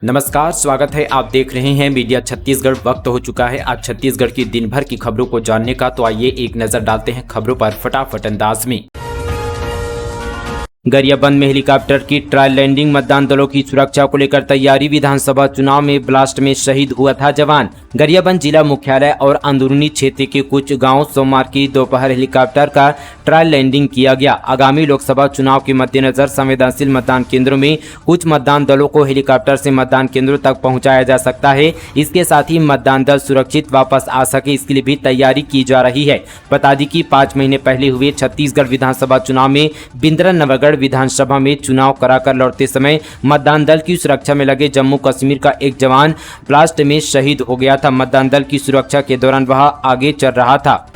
नमस्कार, स्वागत है। आप देख रहे हैं मीडिया छत्तीसगढ़। वक्त हो चुका है आज छत्तीसगढ़ की दिन भर की खबरों को जानने का, तो आइए एक नजर डालते हैं खबरों पर फटाफट अंदाज में। गरियाबंद में हेलीकॉप्टर की ट्रायल लैंडिंग, मतदान दलों की सुरक्षा को लेकर तैयारी। विधानसभा चुनाव में ब्लास्ट में शहीद हुआ था जवान। गरियाबंद जिला मुख्यालय और अंदरूनी क्षेत्र के कुछ गांव सोमवार की दोपहर हेलीकॉप्टर का ट्रायल लैंडिंग किया गया। आगामी लोकसभा चुनाव के मद्देनजर संवेदनशील मतदान केंद्रों में कुछ मतदान दलों को हेलीकॉप्टर से मतदान केंद्रों तक पहुंचाया जा सकता है। इसके साथ ही मतदान दल सुरक्षित वापस आ सके, इसके लिए भी तैयारी की जा रही है। बता दें कि 5 महीने पहले हुए छत्तीसगढ़ विधानसभा चुनाव में बिंद्रानगरगढ़ विधानसभा में चुनाव कराकर लौटते समय मतदान दल की सुरक्षा में लगे जम्मू कश्मीर का एक जवान ब्लास्ट में शहीद हो गया था। मतदान दल की सुरक्षा के दौरान वह आगे चल रहा था।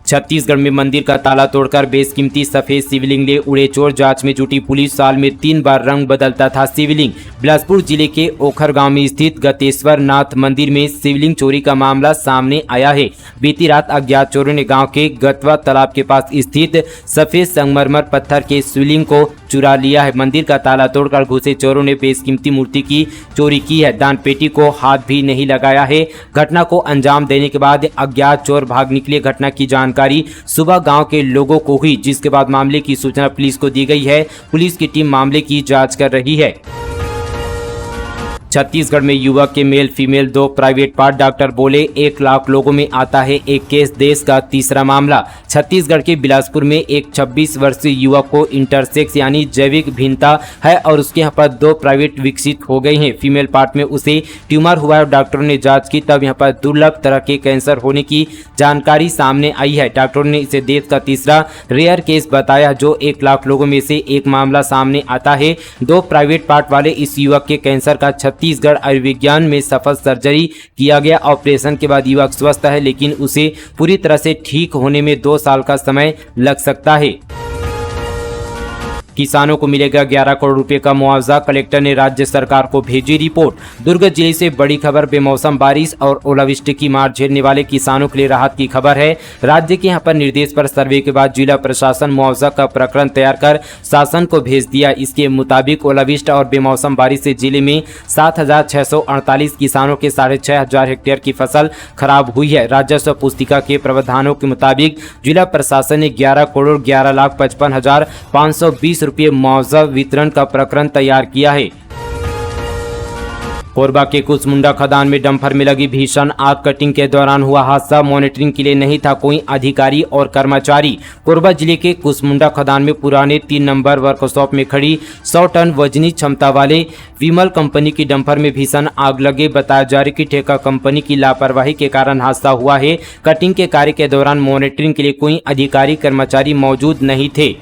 छत्तीसगढ़ में मंदिर का ताला तोड़कर बेशकीमती सफेद शिवलिंग ले उड़े चोर, जांच में जुटी पुलिस। साल में 3 बार रंग बदलता था शिवलिंग। बिलासपुर जिले के ओखर गांव में स्थित गतेश्वर नाथ मंदिर में शिवलिंग चोरी का मामला सामने आया है। बीती रात अज्ञात चोरों ने गांव के गतवा तालाब के पास स्थित सफेद संगमरमर पत्थर के शिवलिंग को चुरा लिया है। मंदिर का ताला तोड़कर घुसे चोरों ने बेशकीमती मूर्ति की चोरी की है। दान पेटी को हाथ भी नहीं लगाया है। घटना को अंजाम देने के बाद अज्ञात चोर भाग निकले। घटना की जानकारी सुबह गांव के लोगों को हुई, जिसके बाद मामले की सूचना पुलिस को दी गई है। पुलिस की टीम मामले की जांच कर रही है। छत्तीसगढ़ में युवक के male female 2 private part, doctor बोले 1 लाख लोगों में आता है एक केस। देश का तीसरा मामला। छत्तीसगढ़ के बिलासपुर में एक 26 वर्षीय युवक को इंटरसेक्स यानी जैविक भिन्नता है और उसके यहाँ पर 2 प्राइवेट विकसित हो गई हैं। फीमेल पार्ट में उसे ट्यूमर हुआ है। डॉक्टरों ने जांच की, तब यहाँ पर दुर्लभ तरह के कैंसर होने की जानकारी सामने आई है। डॉक्टरों ने इसे देश का तीसरा रेयर केस बताया, जो 1 लाख लोगों में से एक मामला सामने आता है। 2 प्राइवेट पार्ट वाले इस युवक के कैंसर का छत्तीसगढ़ आयुर्विज्ञान में सफल सर्जरी किया गया। ऑपरेशन के बाद युवक स्वस्थ है, लेकिन उसे पूरी तरह से ठीक होने में 2 साल का समय लग सकता है। किसानों को मिलेगा 11 करोड़ रुपए का मुआवजा, कलेक्टर ने राज्य सरकार को भेजी रिपोर्ट। दुर्ग जिले से बड़ी खबर। बेमौसम बारिश और ओलावृष्टि की मार झेलने वाले किसानों के लिए राहत की खबर है। राज्य के यहाँ पर निर्देश पर सर्वे के बाद जिला प्रशासन मुआवजा का प्रकरण तैयार कर शासन को भेज दिया। इसके मुताबिक ओलावृष्टि और बेमौसम बारिश से जिले में 7,648 किसानों के 6,500 हेक्टेयर की फसल खराब हुई है। राजस्व पुस्तिका के प्रावधानों के मुताबिक जिला प्रशासन ने 11,11,55,520 रुपये मुआवजा वितरण का प्रकरण तैयार किया है। कोरबा के कुसमुंडा खदान में डंपर में लगी भीषण आग। कटिंग के दौरान हुआ हादसा। मॉनिटरिंग के लिए नहीं था कोई अधिकारी और कर्मचारी। कोरबा जिले के कुसमुंडा खदान में पुराने 3 नंबर वर्कशॉप में खड़ी 100 टन वजनी क्षमता वाले विमल कंपनी की डंपर में भीषण आग लगे। बताया जा रहा है कि ठेका कंपनी की लापरवाही के कारण हादसा हुआ है। कटिंग के कार्य के दौरान मॉनिटरिंग के लिए कोई अधिकारी कर्मचारी मौजूद नहीं थे।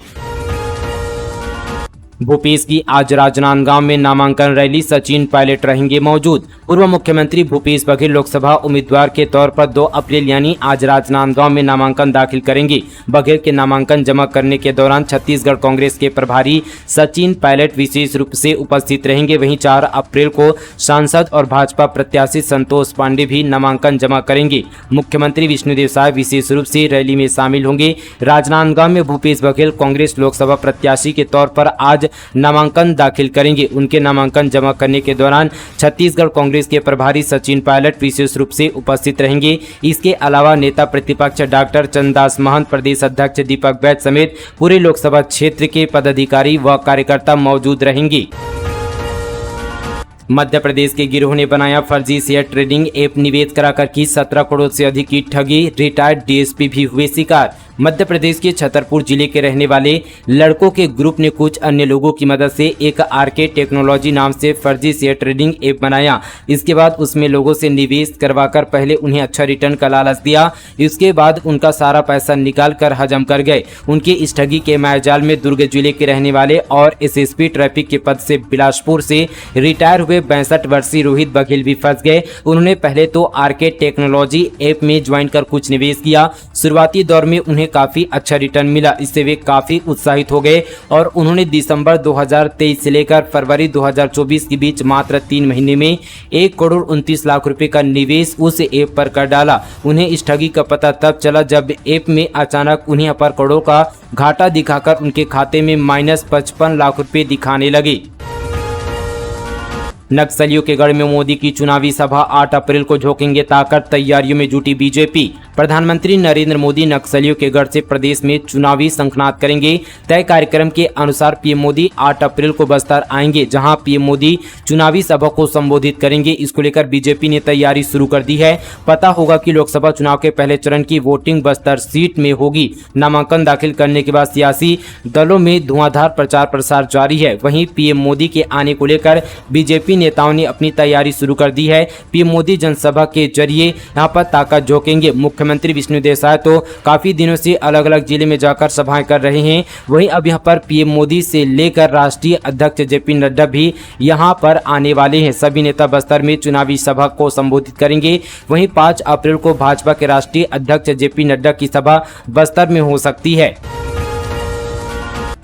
भूपेश की आज राजनांदगांव में नामांकन रैली, सचिन पायलट रहेंगे मौजूद। पूर्व मुख्यमंत्री भूपेश बघेल लोकसभा उम्मीदवार के तौर पर 2 अप्रैल यानी आज राजनांदगांव में नामांकन दाखिल करेंगे। बघेल के नामांकन जमा करने के दौरान छत्तीसगढ़ कांग्रेस के प्रभारी सचिन पायलट विशेष रूप से उपस्थित रहेंगे। वहीं 4 अप्रैल को सांसद और भाजपा प्रत्याशी संतोष पांडे भी नामांकन जमा करेंगे। मुख्यमंत्री विष्णुदेव साय विशेष रूप से रैली में शामिल होंगे। राजनांदगांव में भूपेश बघेल कांग्रेस लोकसभा प्रत्याशी के तौर पर आज नामांकन दाखिल करेंगे। उनके नामांकन जमा करने के दौरान छत्तीसगढ़ कांग्रेस के प्रभारी सचिन पायलट विशेष रूप से उपस्थित रहेंगे। इसके अलावा नेता प्रतिपक्ष डॉक्टर चंद्रदास महंत, प्रदेश अध्यक्ष दीपक बैज समेत पूरे लोकसभा क्षेत्र के पदाधिकारी व कार्यकर्ता मौजूद रहेंगे। मध्य प्रदेश के गिरोह ने बनाया फर्जी शेयर ट्रेडिंग ऐप, निवेश कराकर की 17 करोड़ से अधिक की ठगी। रिटायर्ड डीएसपी भी हुए शिकार। मध्य प्रदेश के छतरपुर जिले के रहने वाले लड़कों के ग्रुप ने कुछ अन्य लोगों की मदद से एक आरके टेक्नोलॉजी नाम से फर्जी शेयर ट्रेडिंग ऐप बनाया। इसके बाद उसमें लोगों से निवेश करवाकर पहले उन्हें अच्छा रिटर्न का लालच दिया। इसके बाद उनका सारा पैसा निकाल कर हजम कर गए। उनके इस ठगी के मायाजाल में दुर्ग जिले के रहने वाले और एसएसपी ट्रैफिक के पद से बिलासपुर से रिटायर हुए 62 वर्षीय रोहित बघेल भी फंस गए। उन्होंने पहले तो आरके टेक्नोलॉजी ऐप में ज्वाइन कर कुछ निवेश किया। शुरुआती दौर में उन्हें काफी अच्छा रिटर्न मिला। इससे वे काफी उत्साहित हो गए और उन्होंने दिसंबर 2023 से लेकर फरवरी 2024 के बीच मात्र 3 महीने में 1 करोड़ 29 लाख रुपए का निवेश उस ऐप पर कर डाला। उन्हें इस ठगी का पता तब चला जब ऐप में अचानक उन्हें पर करोड़ों का घाटा दिखाकर उनके खाते में -55 लाख रुपए दिखाने लगे। नक्सलियों के गढ़ में मोदी की चुनावी सभा 8 अप्रैल को झोंकेंगे ताकत, तैयारियों में जुटी बीजेपी। प्रधानमंत्री नरेंद्र मोदी नक्सलियों के गढ़ से प्रदेश में चुनावी शंखनाद करेंगे। तय कार्यक्रम के अनुसार पीएम मोदी 8 अप्रैल को बस्तर आएंगे, जहां पीएम मोदी चुनावी सभा को संबोधित करेंगे। इसको लेकर बीजेपी ने तैयारी शुरू कर दी है। पता होगा कि लोकसभा चुनाव के पहले चरण की वोटिंग बस्तर सीट में होगी। नामांकन दाखिल करने के बाद सियासी दलों में धुआंधार प्रचार प्रसार जारी है। वहीं पीएम मोदी के आने को लेकर बीजेपी नेताओं ने अपनी तैयारी शुरू कर दी है। पीएम मोदी जनसभा के जरिए यहां पर ताकत झोंकेंगे। मुख्यमंत्री विष्णुदेव साय तो काफी दिनों से अलग अलग जिले में जाकर सभाएं कर रहे हैं। वहीं अब यहां पर पीएम मोदी से लेकर राष्ट्रीय अध्यक्ष जेपी नड्डा भी यहां पर आने वाले हैं। सभी नेता बस्तर में चुनावी सभा को संबोधित करेंगे। वहीं 5 अप्रैल को भाजपा के राष्ट्रीय अध्यक्ष जेपी नड्डा की सभा बस्तर में हो सकती है।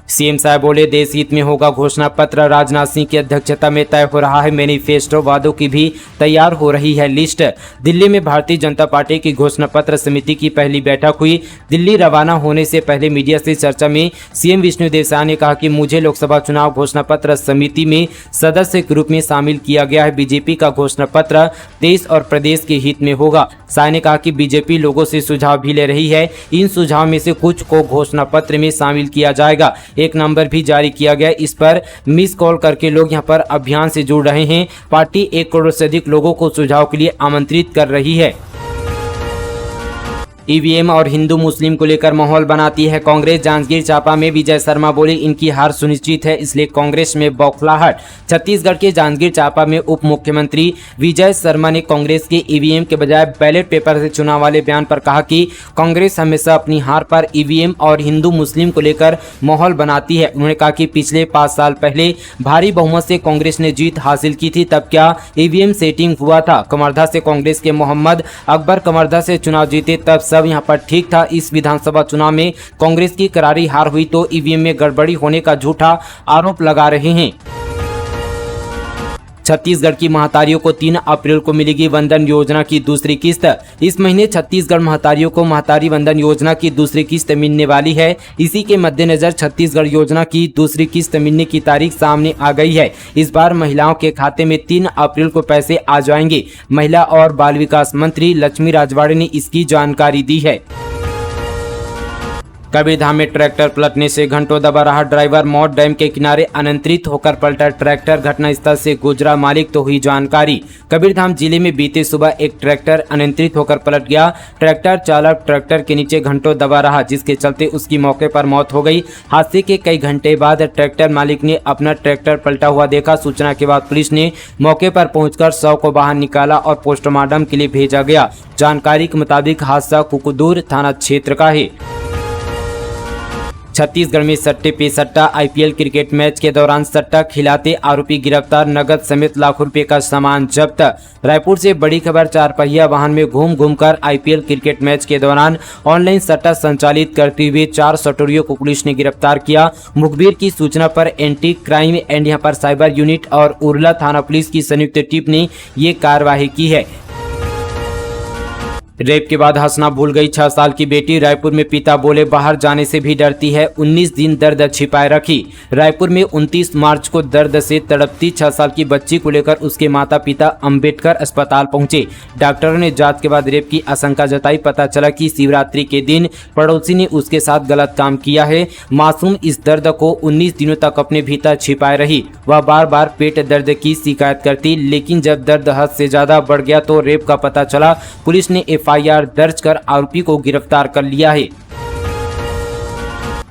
सीएम साहब बोले, देश हित में होगा घोषणा पत्र। राजनाथ सिंह की अध्यक्षता में तय हो रहा है मैनिफेस्टो, वादों की भी तैयार हो रही है लिस्ट। दिल्ली में भारतीय जनता पार्टी की घोषणा पत्र समिति की पहली बैठक हुई। दिल्ली रवाना होने से पहले मीडिया से चर्चा में सीएम विष्णुदेव साय ने कहा कि मुझे लोकसभा चुनाव घोषणा पत्र समिति में सदस्य के रूप में शामिल किया गया है। बीजेपी का घोषणा पत्र देश और प्रदेश के हित में होगा। साय ने कहा कि बीजेपी लोगों से सुझाव भी ले रही है। इन सुझाव में से कुछ को घोषणा पत्र में शामिल किया जाएगा। एक नंबर भी जारी किया गया, इस पर मिस कॉल करके लोग यहां पर अभियान से जुड़ रहे हैं। पार्टी 1 करोड़ से अधिक लोगों को सुझाव के लिए आमंत्रित कर रही है। ईवीएम और हिंदू मुस्लिम को लेकर माहौल बनाती है कांग्रेस। जांजगीर चांपा में विजय शर्मा बोले, इनकी हार सुनिश्चित है, इसलिए कांग्रेस में बौखलाहट। छत्तीसगढ़ के जांजगीर चांपा में उप मुख्यमंत्री विजय शर्मा ने कांग्रेस के ईवीएम के बजाय बैलेट पेपर से चुनाव वाले बयान पर कहा कि कांग्रेस हमेशा अपनी हार पर ईवीएम और हिंदू मुस्लिम को लेकर माहौल बनाती है। उन्होंने कहा कि पिछले 5 साल पहले भारी बहुमत से कांग्रेस ने जीत हासिल की थी, तब क्या ईवीएम सेटिंग हुआ था? कवर्धा से कांग्रेस के मोहम्मद अकबर कवर्धा से चुनाव जीते, तब सब यहां पर ठीक था। इस विधानसभा चुनाव में कांग्रेस की करारी हार हुई तो ईवीएम में गड़बड़ी होने का झूठा आरोप लगा रहे हैं। छत्तीसगढ़ की महतारियों को 3 अप्रैल को मिलेगी वंदन योजना की दूसरी किस्त। इस महीने छत्तीसगढ़ महतारियों को महतारी वंदन योजना की दूसरी किस्त मिलने वाली है। इसी के मद्देनजर छत्तीसगढ़ योजना की दूसरी किस्त मिलने की तारीख सामने आ गई है। इस बार महिलाओं के खाते में 3 अप्रैल को पैसे आ जाएंगे। महिला और बाल विकास मंत्री लक्ष्मी राजवाड़े ने इसकी जानकारी दी है। कबीरधाम में ट्रैक्टर पलटने से घंटों दबा रहा ड्राइवर, मौत। डैम के किनारे अनियंत्रित होकर पलटा ट्रैक्टर, घटनास्थल से गुजरा मालिक तो हुई जानकारी। कबीरधाम जिले में बीते सुबह एक ट्रैक्टर अनियंत्रित होकर पलट गया। ट्रैक्टर चालक ट्रैक्टर के नीचे घंटों दबा रहा, जिसके चलते उसकी मौके पर मौत हो गई। हादसे के कई घंटे बाद ट्रैक्टर मालिक ने अपना ट्रैक्टर पलटा हुआ देखा। सूचना के बाद पुलिस ने मौके पर पहुंचकर शव को बाहर निकाला और पोस्टमार्टम के लिए भेजा गया। जानकारी के मुताबिक हादसा कुकुदूर थाना क्षेत्र का है। छत्तीसगढ़ में सट्टे पे सट्टा, आईपीएल क्रिकेट मैच के दौरान सट्टा खिलाते आरोपी गिरफ्तार, नगद समेत लाखों रुपए का सामान जब्त। रायपुर से बड़ी खबर, 4 पहिया वाहन में घूम कर आईपीएल क्रिकेट मैच के दौरान ऑनलाइन सट्टा संचालित करते हुए 4 सटोरियों को पुलिस ने गिरफ्तार किया। मुखबिर की सूचना पर एंटी क्राइम एंड यहां पर साइबर यूनिट और उरला थाना पुलिस की संयुक्त टीम ने ये कार्रवाई की है। रेप के बाद हंसना भूल गई 6 साल की बेटी। रायपुर में पिता बोले, बाहर जाने से भी डरती है, 19 दिन दर्द छिपाए रखी। रायपुर में 29 मार्च को दर्द से तड़पती 6 साल की बच्ची को लेकर उसके माता पिता अंबेडकर अस्पताल पहुंचे। डॉक्टरों ने जांच के बाद रेप की आशंका जताई। पता चला कि शिवरात्रि के दिन पड़ोसी ने उसके साथ गलत काम किया है। मासूम इस दर्द को 19 दिनों तक अपने भीतर छिपाए रही। वह बार बार पेट दर्द की शिकायत करती, लेकिन जब दर्द हद से ज्यादा बढ़ गया तो रेप का पता चला। पुलिस ने एफआईआर दर्ज कर आरोपी को गिरफ्तार कर लिया है।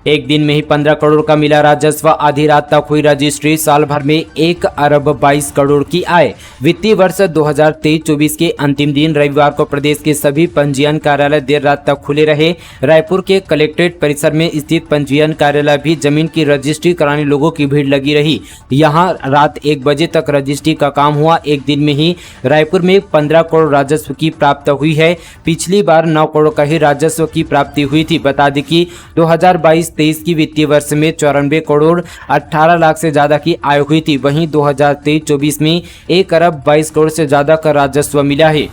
एक दिन में ही 15 करोड़ का मिला राजस्व, आधी रात तक हुई रजिस्ट्री। साल भर में 1 अरब 22 करोड़ की आय। वित्तीय वर्ष 2023-24 के अंतिम दिन रविवार को प्रदेश के सभी पंजीयन कार्यालय देर रात तक खुले रहे। रायपुर के कलेक्ट्रेट परिसर में स्थित पंजीयन कार्यालय भी जमीन की रजिस्ट्री कराने लोगों की भीड़ लगी रही। यहाँ रात 1 बजे तक रजिस्ट्री का काम हुआ। एक दिन में ही रायपुर में 15 करोड़ राजस्व की प्राप्ति हुई है। पिछली बार 9 करोड़ का ही राजस्व की प्राप्ति हुई थी। बता दें कि 2022-23 की वित्तीय वर्ष में 94 करोड़ 18 लाख से ज्यादा की आय हुई थी। वहीं 2023-24 में 1 अरब 22 करोड़ से ज्यादा का राजस्व मिला है।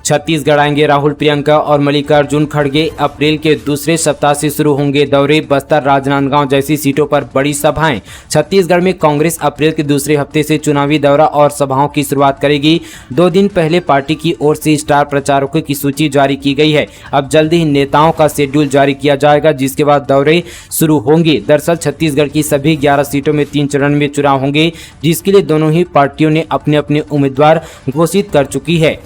छत्तीसगढ़ आएंगे राहुल, प्रियंका और मल्लिकार्जुन खड़गे। अप्रैल के दूसरे सप्ताह से शुरू होंगे दौरे। बस्तर, राजनांदगांव जैसी सीटों पर बड़ी सभाएं। छत्तीसगढ़ में कांग्रेस अप्रैल के दूसरे हफ्ते से चुनावी दौरा और सभाओं की शुरुआत करेगी। 2 दिन पहले पार्टी की ओर से स्टार प्रचारकों की सूची जारी की गई है। अब जल्द ही नेताओं का शेड्यूल जारी किया जाएगा, जिसके बाद दौरे शुरू होंगे। दरअसल छत्तीसगढ़ की सभी 11 सीटों में 3 चरण में चुनाव होंगे, जिसके लिए दोनों ही पार्टियों ने अपने अपने उम्मीदवार घोषित कर चुकी है।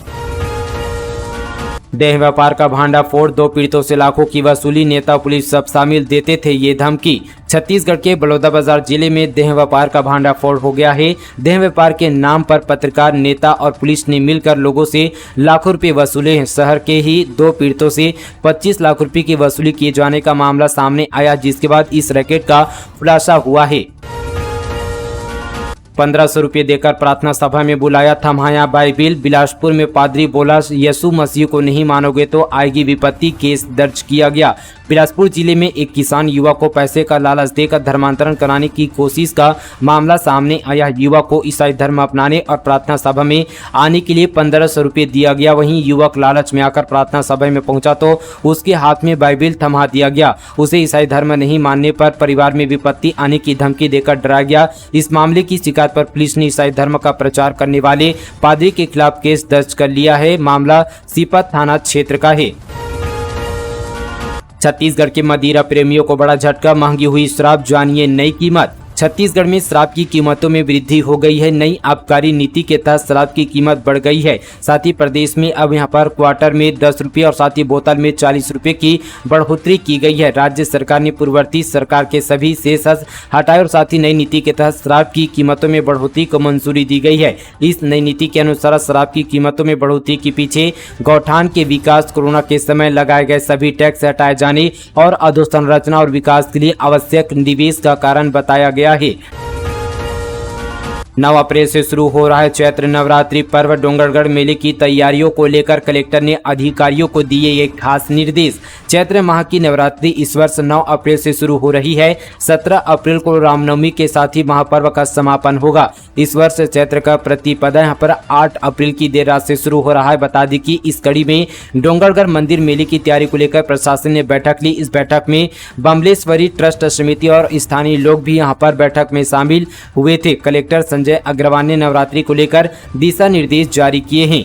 देह व्यापार का भांडाफोड़, 2 पीड़ितों से लाखों की वसूली, नेता पुलिस सब शामिल देते थे ये धमकी। छत्तीसगढ़ के बलौदाबाजार जिले में देह व्यापार का भांडाफोड़ हो गया है। देह व्यापार के नाम पर पत्रकार, नेता और पुलिस ने मिलकर लोगों से लाखों रुपए वसूले हैं। शहर के ही 2 पीड़ितों से 25 लाख रुपए की वसूली किए जाने का मामला सामने आया, जिसके बाद इस रैकेट का खुलासा हुआ है। 1500 रुपये देकर प्रार्थना सभा में बुलाया, थमाया बाइबिल। बिलासपुर में पादरी बोला, यीशु मसीह को नहीं मानोगे तो आएगी विपत्ति। केस दर्ज किया गया। बिलासपुर जिले में एक किसान युवक को पैसे का लालच देकर धर्मांतरण कराने की कोशिश का मामला सामने आया। युवक को ईसाई धर्म अपनाने और प्रार्थना सभा में आने के लिए 1500 रुपये दिया गया। वहीं युवक लालच में आकर प्रार्थना सभा में पहुंचा तो उसके हाथ में बाइबिल थमा दिया गया। उसे ईसाई धर्म नहीं मानने पर परिवार में विपत्ति आने की धमकी देकर डराया गया। इस मामले की शिकायत पर पुलिस ने ईसाई धर्म का प्रचार करने वाले पादरी के खिलाफ केस दर्ज कर लिया है। मामला सीपत थाना क्षेत्र का है। छत्तीसगढ़ के मदिरा प्रेमियों को बड़ा झटका, महंगी हुई शराब, जानिए नई कीमत। छत्तीसगढ़ में शराब की कीमतों में वृद्धि हो गई है। नई आबकारी नीति के तहत शराब की कीमत बढ़ गई है। साथ ही प्रदेश में अब यहां पर क्वार्टर में 10 रुपये और साथ ही बोतल में 40 रुपये की बढ़ोतरी की गई है। राज्य सरकार ने पूर्ववर्ती सरकार के सभी सेस हटाए और साथ ही नई नीति के तहत शराब की कीमतों में बढ़ोतरी को मंजूरी दी गई है। इस नई नीति के अनुसार शराब की कीमतों में बढ़ोतरी के पीछे गौठान के विकास, कोरोना के समय लगाए गए सभी टैक्स हटाए जाने और अधोसंरचना और विकास के लिए आवश्यक निवेश का कारण बताया गया है। 9 अप्रैल से शुरू हो रहा है चैत्र नवरात्रि पर्व। डोंगरगढ़ मेले की तैयारियों को लेकर कलेक्टर ने अधिकारियों को दिए एक खास निर्देश। चैत्र माह की नवरात्रि इस वर्ष 9 अप्रैल से शुरू हो रही है। 17 अप्रैल को रामनवमी के साथ ही महापर्व का समापन होगा। इस वर्ष चैत्र का प्रतिपदा यहाँ पर 8 अप्रैल की देर रात से शुरू हो रहा है। बता दें कि इस कड़ी में डोंगरगढ़ मंदिर मेले की तैयारी को लेकर प्रशासन ने बैठक ली। इस बैठक में बमलेश्वरी ट्रस्ट समिति और स्थानीय लोग भी यहाँ पर बैठक में शामिल हुए थे। कलेक्टर संजय अग्रवाल ने नवरात्रि को लेकर दिशा निर्देश जारी किए हैं।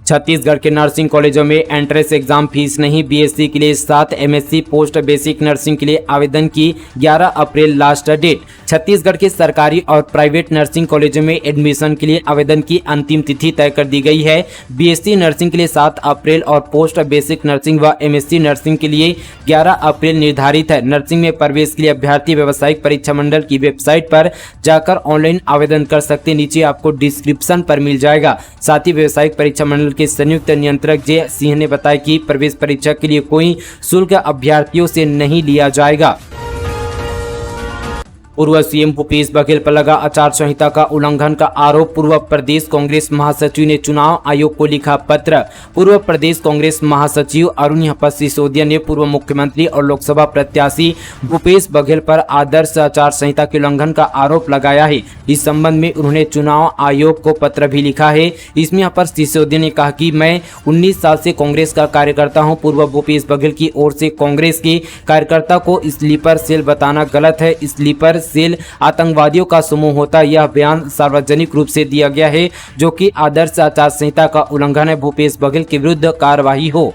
छत्तीसगढ़ के नर्सिंग कॉलेजों में एंट्रेंस एग्जाम फीस नहीं। बीएससी के लिए 7, एमएससी पोस्ट बेसिक नर्सिंग के लिए आवेदन की 11 अप्रैल लास्ट डेट। छत्तीसगढ़ के सरकारी और प्राइवेट नर्सिंग कॉलेजों में एडमिशन के लिए आवेदन की अंतिम तिथि तय कर दी गई है। बीएससी नर्सिंग के लिए 7 अप्रैल और पोस्ट बेसिक नर्सिंग व एमएससी नर्सिंग के लिए 11 अप्रैल निर्धारित है। नर्सिंग में प्रवेश के लिए अभ्यर्थी व्यावसायिक परीक्षा मंडल की वेबसाइट पर जाकर ऑनलाइन आवेदन कर सकते। नीचे आपको डिस्क्रिप्शन पर मिल जाएगा। साथ ही व्यावसायिक परीक्षा मंडल के संयुक्त नियंत्रक जे सिंह ने बताया कि प्रवेश परीक्षा के लिए कोई शुल्क अभ्यर्थियों से नहीं लिया जाएगा। पूर्व सीएम भूपेश बघेल पर लगा आचार संहिता का उल्लंघन का आरोप। पूर्व प्रदेश कांग्रेस महासचिव ने चुनाव आयोग को लिखा पत्र। पूर्व प्रदेश कांग्रेस महासचिव अरुण सिसोदिया ने पूर्व मुख्यमंत्री और लोकसभा प्रत्याशी भूपेश बघेल पर आदर्श आचार संहिता के उल्लंघन का आरोप लगाया है। इस संबंध में उन्होंने चुनाव आयोग को पत्र भी लिखा है। इसमें यहाँ पर सिसोदिया ने कहा कि मैं 19 साल से कांग्रेस का कार्यकर्ता हूँ। पूर्व भूपेश बघेल की ओर से कांग्रेस के कार्यकर्ता को स्लीपर सेल बताना गलत है। स्लीपर सेल आतंकवादियों का समूह होता है। यह बयान सार्वजनिक रूप से दिया गया है, जो कि आदर्श आचार संहिता का उल्लंघन है। भूपेश बघेल के विरुद्ध कार्रवाई हो।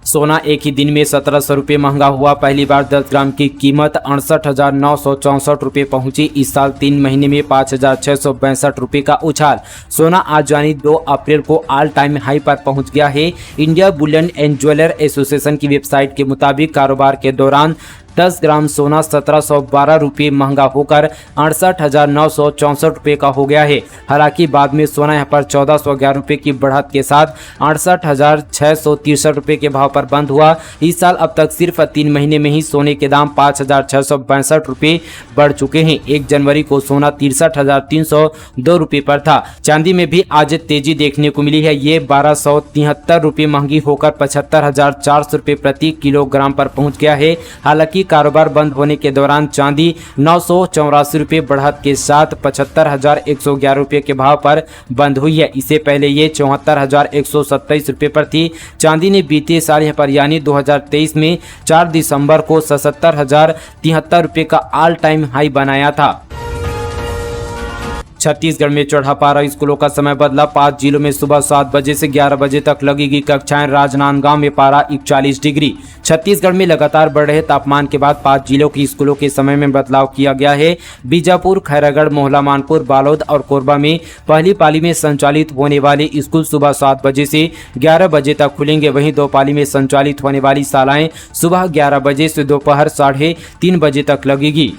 सोना एक ही दिन में 1700 रुपये महंगा हुआ। पहली बार 10 ग्राम की कीमत 68,964 रुपये पहुंची। इस साल 3 महीने में 5,662 रुपये का उछाल। सोना आज यानी 2 अप्रैल को ऑल टाइम हाई पर पहुंच गया है। India Boolean and jeweller association की वेबसाइट के मुताबिक कारोबार के दौरान 10 ग्राम सोना 1712 रुपये महंगा होकर 68,964 रुपये का हो गया है। हालांकि बाद में सोना यहां पर 1411 रुपये की बढ़त के साथ 68,663 रुपये के भाव पर बंद हुआ। इस साल अब तक सिर्फ 3 महीने में ही सोने के दाम 5,662 रुपये बढ़ चुके हैं। 1 जनवरी को सोना 63,302 रुपये पर था। चांदी में भी आज तेजी देखने को मिली है। ये 1273 रुपये महंगी होकर 75,400 रुपये प्रति किलोग्राम पर पहुंच गया है। हालांकि कारोबार बंद होने के दौरान चांदी 984 रुपये बढ़त के साथ 75,111 रुपये के भाव पर बंद हुई है। इससे पहले ये 74,127 रुपये पर थी। चांदी ने बीते साल यहाँ पर यानी 2023 में 4 दिसंबर को 77,073 रुपये का ऑल टाइम हाई बनाया था। छत्तीसगढ़ में चढ़ा पारा, स्कूलों का समय बदला। 5 जिलों में सुबह 7 बजे से 11 बजे तक लगेगी कक्षाएं। राजनांदगांव में पारा 41 डिग्री। छत्तीसगढ़ में लगातार बढ़ रहे तापमान के बाद 5 जिलों की स्कूलों के समय में बदलाव किया गया है। बीजापुर, खैरागढ़, मोहला, मानपुर, बालोद और कोरबा में पहली पाली में संचालित होने वाले स्कूल सुबह 7 बजे से 11 बजे तक खुलेंगे। वहीं 2 पाली में संचालित होने वाली शालाएं सुबह 11 बजे से दोपहर 3:30 बजे तक लगेगी।